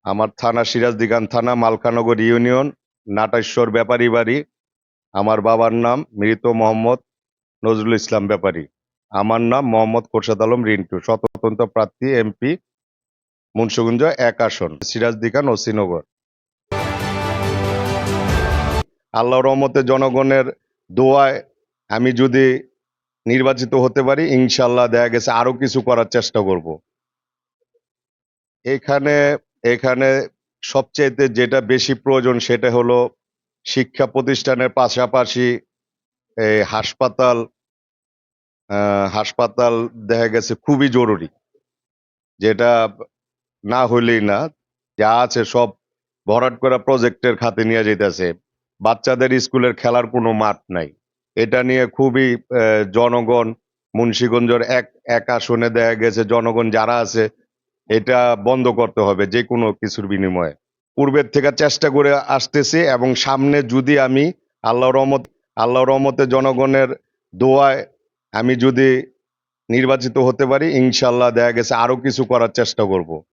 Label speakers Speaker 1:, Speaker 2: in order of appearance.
Speaker 1: আমার থানা সিরাজদিগান থানা, মালখানগর ইউনিয়ন, নাটাইশ্বর ব্যাপারী বাড়ি। আমার বাবার নাম মৃত মোহাম্মদ নজরুল ইসলাম ব্যাপারী। আমার নাম মোহাম্মদ খোরশেদ আলম রিন্টু, স্বতন্ত্র প্রার্থী এমপি, মুন্সিগঞ্জ ১ আসন, সিরাজদিগান ও শ্রীনগর। আল্লাহর রহমতে জনগণের দোয়ায় আমি যদি নির্বাচিত হতে পারি, ইনশাল্লাহ দেখা গেছে আরো কিছু করার চেষ্টা করব। এখানে এখানে সবচাইতে যেটা বেশি প্রয়োজন সেটা হলো শিক্ষা প্রতিষ্ঠানের পাশাপাশি এই হাসপাতাল দেখা গেছে খুবই জরুরি, যেটা না হইলেই না। যা আছে সব ভরাট করা প্রজেক্টের খাতে নিয়ে যেতেছে। বাচ্চাদের স্কুলের খেলার কোনো মাঠ নাই। এটা নিয়ে খুবই জনগণ মুন্সিগঞ্জের এক এক আসনে দেখা গেছে জনগণ যারা আছে এটা বন্ধ করতে হবে যে কোনো কিছুর বিনিময়ে। পূর্বের থেকে চেষ্টা করে আসতেছি এবং সামনে যদি আমি আল্লাহর রহমতে জনগণের দোয়ায় আমি যদি নির্বাচিত হতে পারি, ইনশাল্লাহ দেখা গেছে আরো কিছু করার চেষ্টা করব।